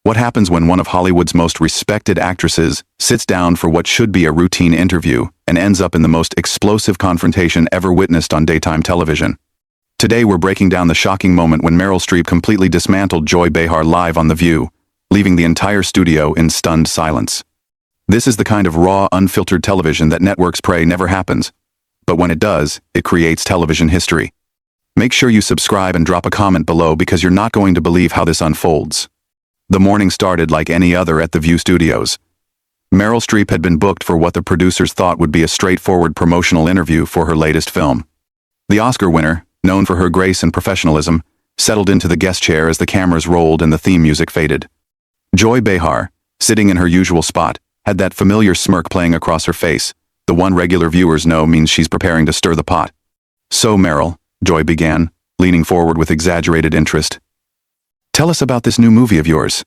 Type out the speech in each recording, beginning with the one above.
What happens when one of Hollywood's most respected actresses sits down for what should be a routine interview and ends up in the most explosive confrontation ever witnessed on daytime television? Today we're breaking down the shocking moment when Meryl Streep completely dismantled Joy Behar live on The View, leaving the entire studio in stunned silence. This is the kind of raw, unfiltered television that networks pray never happens. But when it does, it creates television history. Make sure you subscribe and drop a comment below because you're not going to believe how this unfolds. The morning started like any other at The View studios. Meryl Streep had been booked for what the producers thought would be a straightforward promotional interview for her latest film. The Oscar winner, known for her grace and professionalism, settled into the guest chair as the cameras rolled and the theme music faded. Joy Behar, sitting in her usual spot, had that familiar smirk playing across her face, the one regular viewers know means she's preparing to stir the pot. "So, Meryl," Joy began, leaning forward with exaggerated interest. "Tell us about this new movie of yours.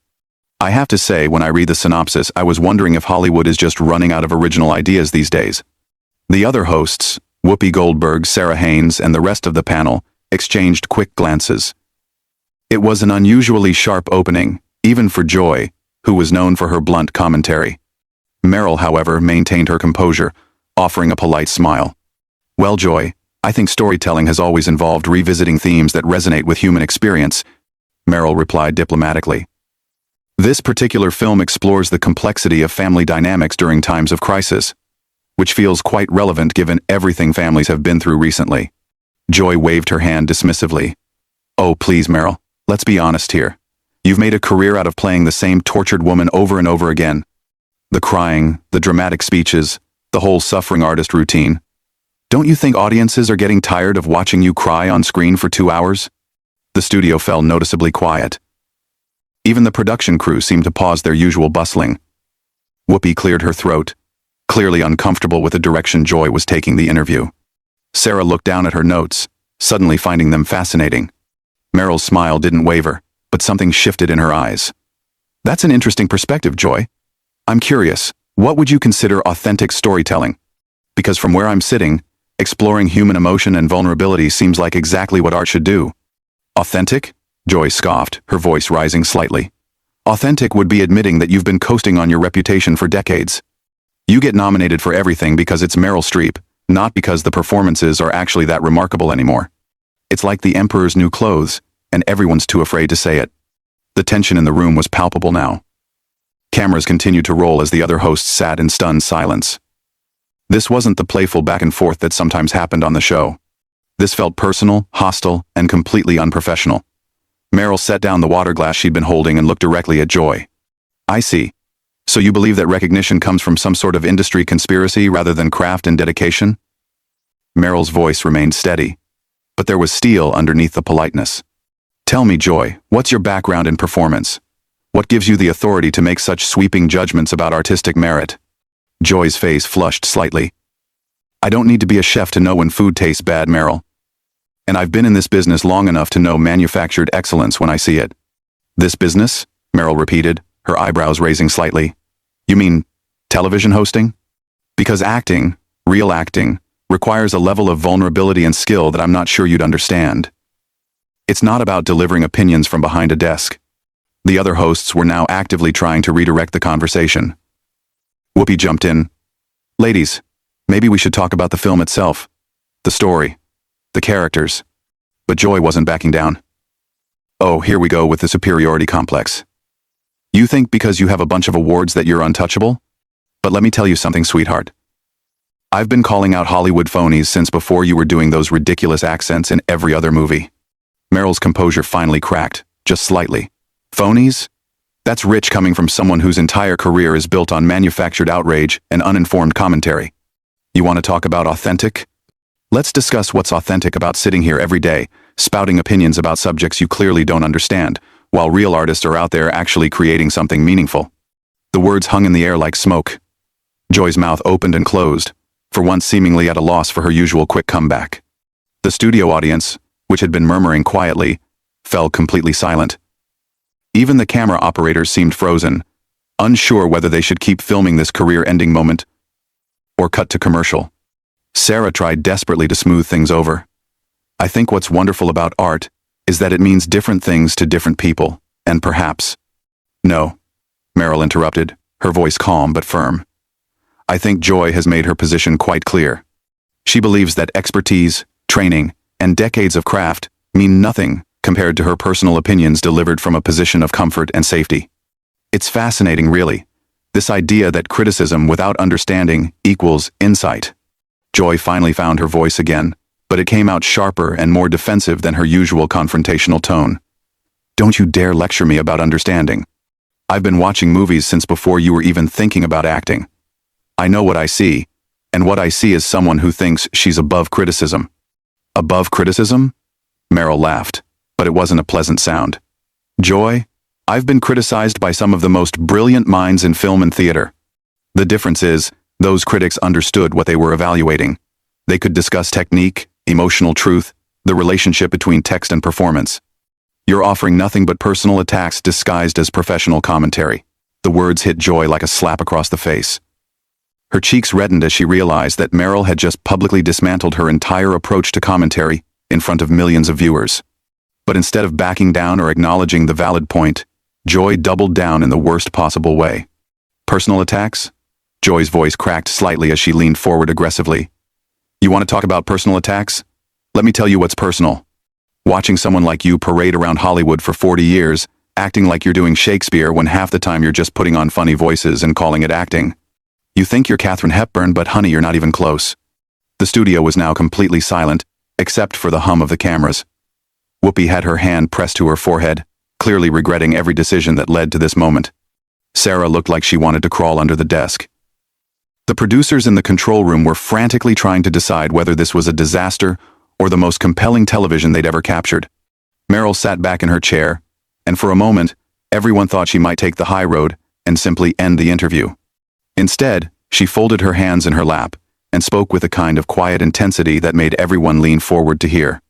I have to say, when I read the synopsis, I was wondering if Hollywood is just running out of original ideas these days." The other hosts, Whoopi Goldberg, Sarah Haynes, and the rest of the panel, exchanged quick glances. It was an unusually sharp opening, even for Joy, who was known for her blunt commentary. Meryl, however, maintained her composure, offering a polite smile. "Well, Joy, I think storytelling has always involved revisiting themes that resonate with human experience," Meryl replied diplomatically. "This particular film explores the complexity of family dynamics during times of crisis, which feels quite relevant given everything families have been through recently." Joy waved her hand dismissively. "Oh, please, Meryl, let's be honest here. You've made a career out of playing the same tortured woman over and over again. The crying, the dramatic speeches, the whole suffering artist routine. Don't you think audiences are getting tired of watching you cry on screen for 2 hours?" The studio fell noticeably quiet. Even the production crew seemed to pause their usual bustling. Whoopi cleared her throat, clearly uncomfortable with the direction Joy was taking the interview. Sarah looked down at her notes, suddenly finding them fascinating. Meryl's smile didn't waver, but something shifted in her eyes. "That's an interesting perspective, Joy. I'm curious, what would you consider authentic storytelling? Because from where I'm sitting, exploring human emotion and vulnerability seems like exactly what art should do." "Authentic?" Joy scoffed, her voice rising slightly. "Authentic would be admitting that you've been coasting on your reputation for decades. You get nominated for everything because it's Meryl Streep, not because the performances are actually that remarkable anymore. It's like the emperor's new clothes, and everyone's too afraid to say it." The tension in the room was palpable now. Cameras continued to roll as the other hosts sat in stunned silence. This wasn't the playful back and forth that sometimes happened on the show. This felt personal, hostile, and completely unprofessional. Meryl set down the water glass she'd been holding and looked directly at Joy. "I see. So you believe that recognition comes from some sort of industry conspiracy rather than craft and dedication?" Meryl's voice remained steady, but there was steel underneath the politeness. "Tell me, Joy, what's your background in performance? What gives you the authority to make such sweeping judgments about artistic merit?" Joy's face flushed slightly. "I don't need to be a chef to know when food tastes bad, Meryl. And I've been in this business long enough to know manufactured excellence when I see it." "This business?" Meryl repeated, her eyebrows raising slightly. "You mean television hosting? Because acting, real acting, requires a level of vulnerability and skill that I'm not sure you'd understand. It's not about delivering opinions from behind a desk." The other hosts were now actively trying to redirect the conversation. Whoopi jumped in. "Ladies, maybe we should talk about the film itself. The story. The characters." But Joy wasn't backing down. "Oh, here we go with the superiority complex. You think because you have a bunch of awards that you're untouchable? But let me tell you something, sweetheart. I've been calling out Hollywood phonies since before you were doing those ridiculous accents in every other movie." Meryl's composure finally cracked, just slightly. "Phonies? That's rich coming from someone whose entire career is built on manufactured outrage and uninformed commentary. You want to talk about authentic? Let's discuss what's authentic about sitting here every day, spouting opinions about subjects you clearly don't understand, while real artists are out there actually creating something meaningful." The words hung in the air like smoke. Joy's mouth opened and closed, for once seemingly at a loss for her usual quick comeback. The studio audience, which had been murmuring quietly, fell completely silent. Even the camera operators seemed frozen, unsure whether they should keep filming this career-ending moment or cut to commercial. Sarah tried desperately to smooth things over. "I think what's wonderful about art is that it means different things to different people, and perhaps No, Meryl interrupted, her voice calm but firm. I think Joy has made her position quite clear. She believes that expertise, training, and decades of craft mean nothing compared to her personal opinions delivered from a position of comfort and safety. It's fascinating, really, this idea that criticism without understanding equals insight. Joy finally found her voice again, but it came out sharper and more defensive than her usual confrontational tone. Don't you dare lecture me about understanding. I've been watching movies since before you were even thinking about acting. I know what I see, and what I see is someone who thinks she's above criticism. Above criticism? Meryl laughed, but it wasn't a pleasant sound. Joy, I've been criticized by some of the most brilliant minds in film and theater. The difference is, those critics understood what they were evaluating. They could discuss technique, emotional truth, the relationship between text and performance. You're offering nothing but personal attacks disguised as professional commentary. The words hit Joy like a slap across the face. Her cheeks reddened as she realized that Meryl had just publicly dismantled her entire approach to commentary in front of millions of viewers. But instead of backing down or acknowledging the valid point, Joy doubled down in the worst possible way. Personal attacks? Joy's voice cracked slightly as she leaned forward aggressively. You want to talk about personal attacks? Let me tell you what's personal. Watching someone like you parade around Hollywood for 40 years, acting like you're doing Shakespeare when half the time you're just putting on funny voices and calling it acting. You think you're Katharine Hepburn, but honey, you're not even close. The studio was now completely silent, except for the hum of the cameras. Whoopi had her hand pressed to her forehead, clearly regretting every decision that led to this moment. Sarah looked like she wanted to crawl under the desk. The producers in the control room were frantically trying to decide whether this was a disaster or the most compelling television they'd ever captured. Meryl sat back in her chair, and for a moment, everyone thought she might take the high road and simply end the interview. Instead, she folded her hands in her lap and spoke with a kind of quiet intensity that made everyone lean forward to hear.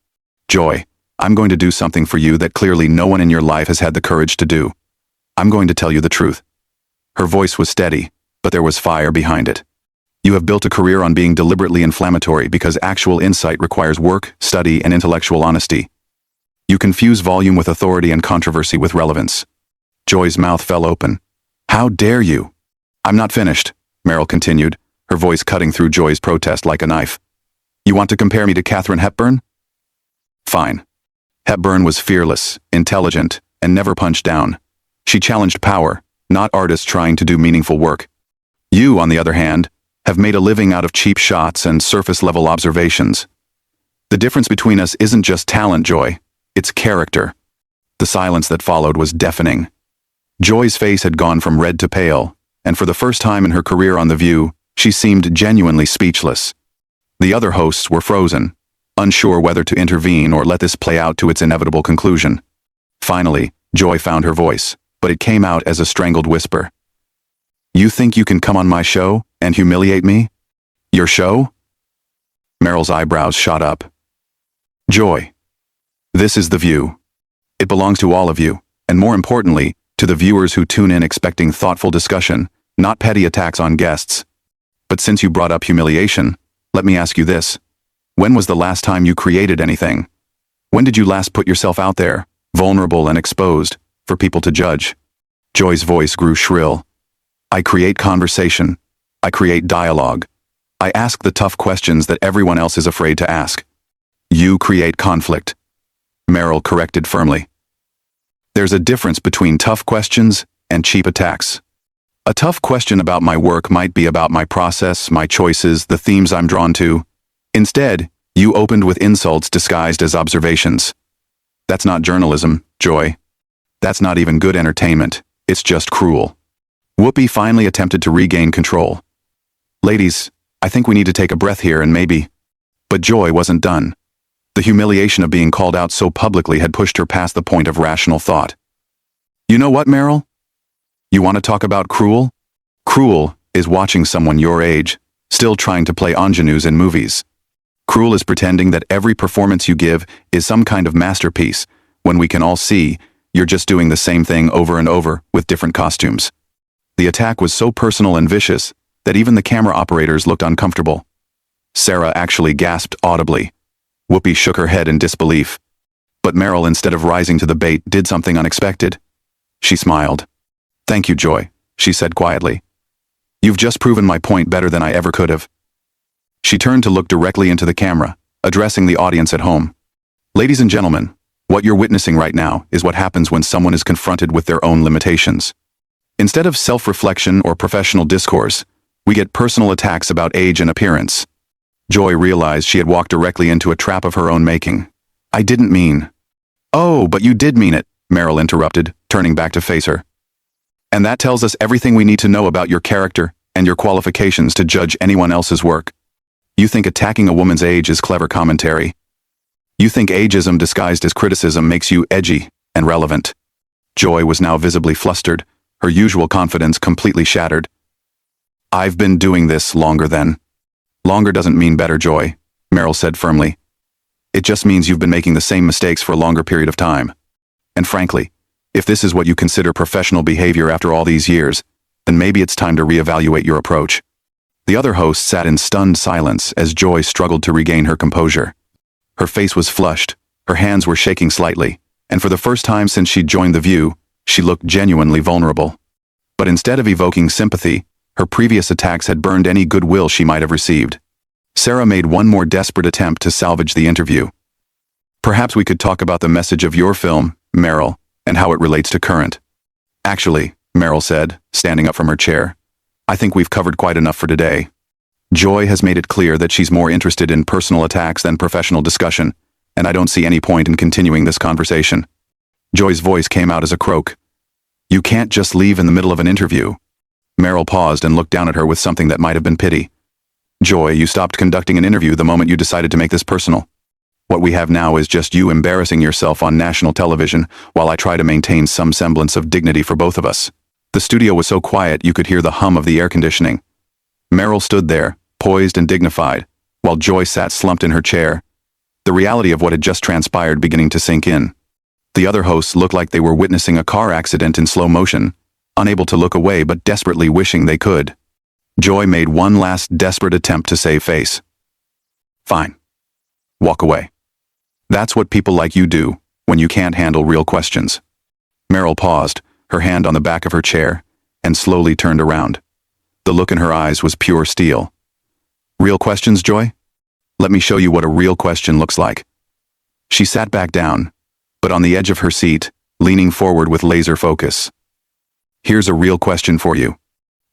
Joy, I'm going to do something for you that clearly no one in your life has had the courage to do. I'm going to tell you the truth. Her voice was steady, but there was fire behind it. You have built a career on being deliberately inflammatory because actual insight requires work, study, and intellectual honesty. You confuse volume with authority and controversy with relevance. Joy's mouth fell open. How dare you? I'm not finished, Meryl continued, her voice cutting through Joy's protest like a knife. You want to compare me to Katharine Hepburn? Fine. Hepburn was fearless, intelligent, and never punched down. She challenged power, not artists trying to do meaningful work. You, on the other hand, have made a living out of cheap shots and surface-level observations. The difference between us isn't just talent, Joy. It's character. The silence that followed was deafening. Joy's face had gone from red to pale, and for the first time in her career on The View, she seemed genuinely speechless. The other hosts were frozen, unsure whether to intervene or let this play out to its inevitable conclusion. Finally, Joy found her voice, but it came out as a strangled whisper. You think you can come on my show and humiliate me? Your show? Meryl's eyebrows shot up. Joy. This is The View. It belongs to all of you, and more importantly, to the viewers who tune in expecting thoughtful discussion, not petty attacks on guests. But since you brought up humiliation, let me ask you this. When was the last time you created anything? When did you last put yourself out there, vulnerable and exposed, for people to judge? Joy's voice grew shrill. I create conversation. I create dialogue. I ask the tough questions that everyone else is afraid to ask. You create conflict. Meryl corrected firmly. There's a difference between tough questions and cheap attacks. A tough question about my work might be about my process, my choices, the themes I'm drawn to. Instead, you opened with insults disguised as observations. That's not journalism, Joy. That's not even good entertainment. It's just cruel. Whoopi finally attempted to regain control. Ladies, I think we need to take a breath here and maybe... But Joy wasn't done. The humiliation of being called out so publicly had pushed her past the point of rational thought. You know what, Meryl? You want to talk about cruel? Cruel is watching someone your age, still trying to play ingenues in movies. Cruel is pretending that every performance you give is some kind of masterpiece, when we can all see you're just doing the same thing over and over with different costumes. The attack was so personal and vicious that even the camera operators looked uncomfortable. Sarah actually gasped audibly. Whoopi shook her head in disbelief. But Meryl, instead of rising to the bait, did something unexpected. She smiled. Thank you, Joy, she said quietly. You've just proven my point better than I ever could have. She turned to look directly into the camera, addressing the audience at home. Ladies and gentlemen, what you're witnessing right now is what happens when someone is confronted with their own limitations. Instead of self-reflection or professional discourse, we get personal attacks about age and appearance. Joy realized she had walked directly into a trap of her own making. I didn't mean. Oh, but you did mean it, Merrill interrupted, turning back to face her. And that tells us everything we need to know about your character and your qualifications to judge anyone else's work. You think attacking a woman's age is clever commentary. You think ageism disguised as criticism makes you edgy and relevant. Joy was now visibly flustered, her usual confidence completely shattered. I've been doing this longer than. Longer doesn't mean better, Joy, Merrill said firmly. It just means you've been making the same mistakes for a longer period of time. And frankly, if this is what you consider professional behavior after all these years, then maybe it's time to reevaluate your approach. The other host sat in stunned silence as Joy struggled to regain her composure. Her face was flushed, her hands were shaking slightly, and for the first time since she'd joined The View, she looked genuinely vulnerable. But instead of evoking sympathy, her previous attacks had burned any goodwill she might have received. Sarah made one more desperate attempt to salvage the interview. Perhaps we could talk about the message of your film, Meryl, and how it relates to current. Actually, Meryl said, standing up from her chair, I think we've covered quite enough for today. Joy has made it clear that she's more interested in personal attacks than professional discussion, and I don't see any point in continuing this conversation. Joy's voice came out as a croak. You can't just leave in the middle of an interview. Meryl paused and looked down at her with something that might have been pity. Joy, you stopped conducting an interview the moment you decided to make this personal. What we have now is just you embarrassing yourself on national television while I try to maintain some semblance of dignity for both of us. The studio was so quiet you could hear the hum of the air conditioning. Meryl stood there, poised and dignified, while Joy sat slumped in her chair, the reality of what had just transpired beginning to sink in. The other hosts looked like they were witnessing a car accident in slow motion, unable to look away but desperately wishing they could. Joy made one last desperate attempt to save face. Fine. Walk away. That's what people like you do when you can't handle real questions. Meryl paused, her hand on the back of her chair, and slowly turned around. The look in her eyes was pure steel. Real questions, Joy? Let me show you what a real question looks like. She sat back down, but on the edge of her seat, leaning forward with laser focus. Here's a real question for you.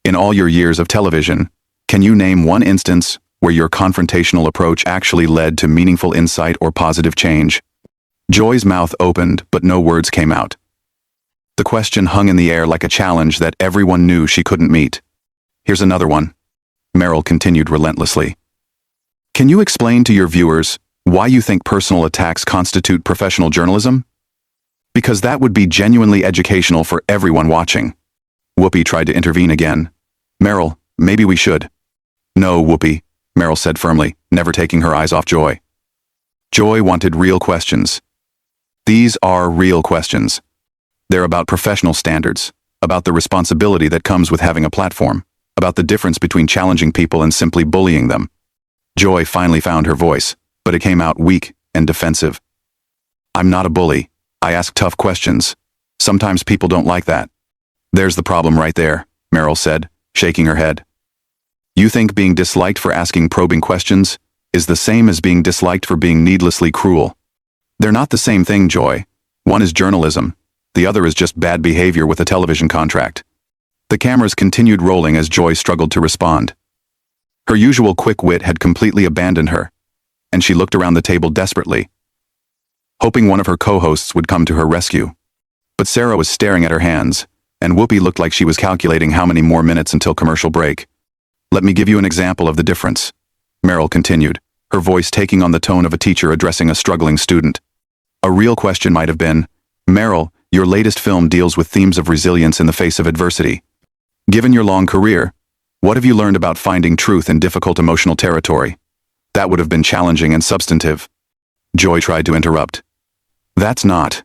In all your years of television, can you name one instance where your confrontational approach actually led to meaningful insight or positive change? Joy's mouth opened, but no words came out. The question hung in the air like a challenge that everyone knew she couldn't meet. Here's another one. Meryl continued relentlessly. Can you explain to your viewers why you think personal attacks constitute professional journalism? Because that would be genuinely educational for everyone watching. Whoopi tried to intervene again. Meryl, maybe we should. No, Whoopi, Meryl said firmly, never taking her eyes off Joy. Joy wanted real questions. These are real questions. They're about professional standards, about the responsibility that comes with having a platform, about the difference between challenging people and simply bullying them. Joy finally found her voice, but it came out weak and defensive. I'm not a bully. I ask tough questions. Sometimes people don't like that. There's the problem right there, Meryl said, shaking her head. You think being disliked for asking probing questions is the same as being disliked for being needlessly cruel. They're not the same thing, Joy. One is journalism, the other is just bad behavior with a television contract. The cameras continued rolling as Joy struggled to respond. Her usual quick wit had completely abandoned her, and she looked around the table desperately, hoping one of her co-hosts would come to her rescue. But Sarah was staring at her hands, and Whoopi looked like she was calculating how many more minutes until commercial break. Let me give you an example of the difference, Meryl continued, her voice taking on the tone of a teacher addressing a struggling student. A real question might have been, Meryl, your latest film deals with themes of resilience in the face of adversity. Given your long career, what have you learned about finding truth in difficult emotional territory? That would have been challenging and substantive. Joy tried to interrupt. That's not.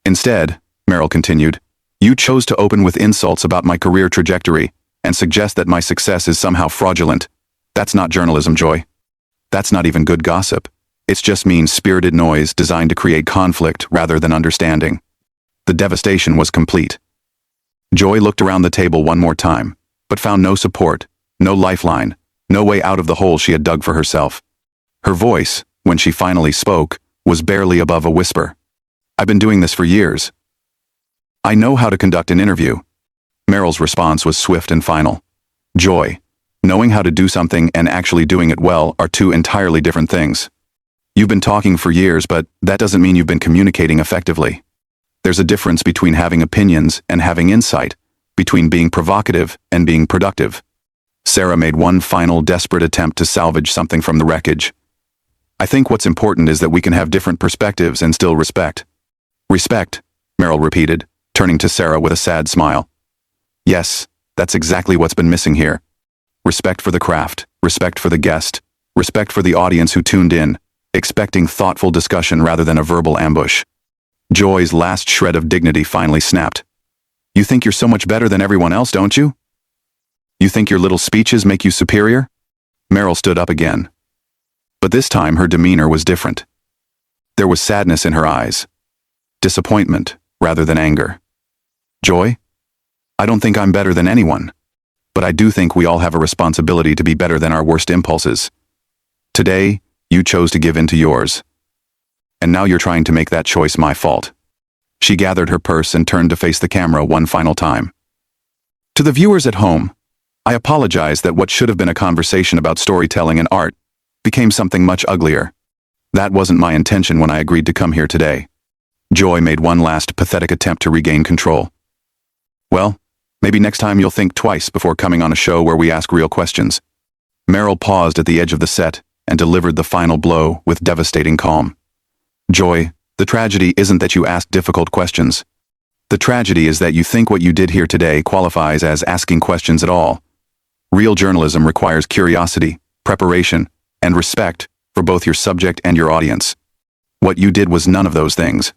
Instead, Meryl continued, you chose to open with insults about my career trajectory and suggest that my success is somehow fraudulent. That's not journalism, Joy. That's not even good gossip. It's just mean-spirited noise designed to create conflict rather than understanding. The devastation was complete. Joy looked around the table one more time, but found no support, no lifeline, no way out of the hole she had dug for herself. Her voice, when she finally spoke, was barely above a whisper. "I've been doing this for years. I know how to conduct an interview." Meryl's response was swift and final. Joy, knowing how to do something and actually doing it well are two entirely different things. You've been talking for years, but that doesn't mean you've been communicating effectively. There's a difference between having opinions and having insight, between being provocative and being productive. Sarah made one final desperate attempt to salvage something from the wreckage. "I think what's important is that we can have different perspectives and still respect." "Respect," Meryl repeated, turning to Sarah with a sad smile. "Yes, that's exactly what's been missing here. Respect for the craft, respect for the guest, respect for the audience who tuned in, expecting thoughtful discussion rather than a verbal ambush." Joy's last shred of dignity finally snapped. "You think you're so much better than everyone else, don't you? You think your little speeches make you superior?" Meryl stood up again. But this time her demeanor was different. There was sadness in her eyes. Disappointment rather than anger. "Joy, I don't think I'm better than anyone. But I do think we all have a responsibility to be better than our worst impulses. Today, you chose to give in to yours. And now you're trying to make that choice my fault." She gathered her purse and turned to face the camera one final time. "To the viewers at home, I apologize that what should have been a conversation about storytelling and art became something much uglier. That wasn't my intention when I agreed to come here today." Joy made one last pathetic attempt to regain control. "Well, maybe next time you'll think twice before coming on a show where we ask real questions." Meryl paused at the edge of the set and delivered the final blow with devastating calm. "Joy, the tragedy isn't that you ask difficult questions. The tragedy is that you think what you did here today qualifies as asking questions at all. Real journalism requires curiosity, preparation, and respect for both your subject and your audience. What you did was none of those things."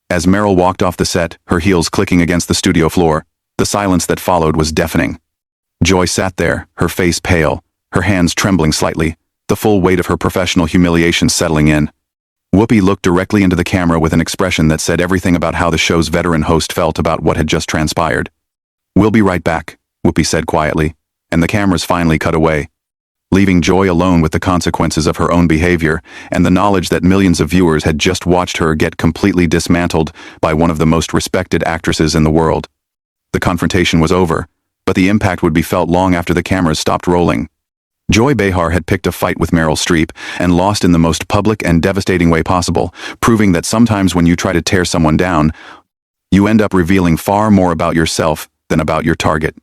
As Meryl walked off the set, her heels clicking against the studio floor, the silence that followed was deafening. Joy sat there, her face pale, her hands trembling slightly, the full weight of her professional humiliation settling in. Whoopi looked directly into the camera with an expression that said everything about how the show's veteran host felt about what had just transpired. "We'll be right back," Whoopi said quietly, and the cameras finally cut away, leaving Joy alone with the consequences of her own behavior and the knowledge that millions of viewers had just watched her get completely dismantled by one of the most respected actresses in the world. The confrontation was over, but the impact would be felt long after the cameras stopped rolling. Joy Behar had picked a fight with Meryl Streep and lost in the most public and devastating way possible, proving that sometimes when you try to tear someone down, you end up revealing far more about yourself than about your target.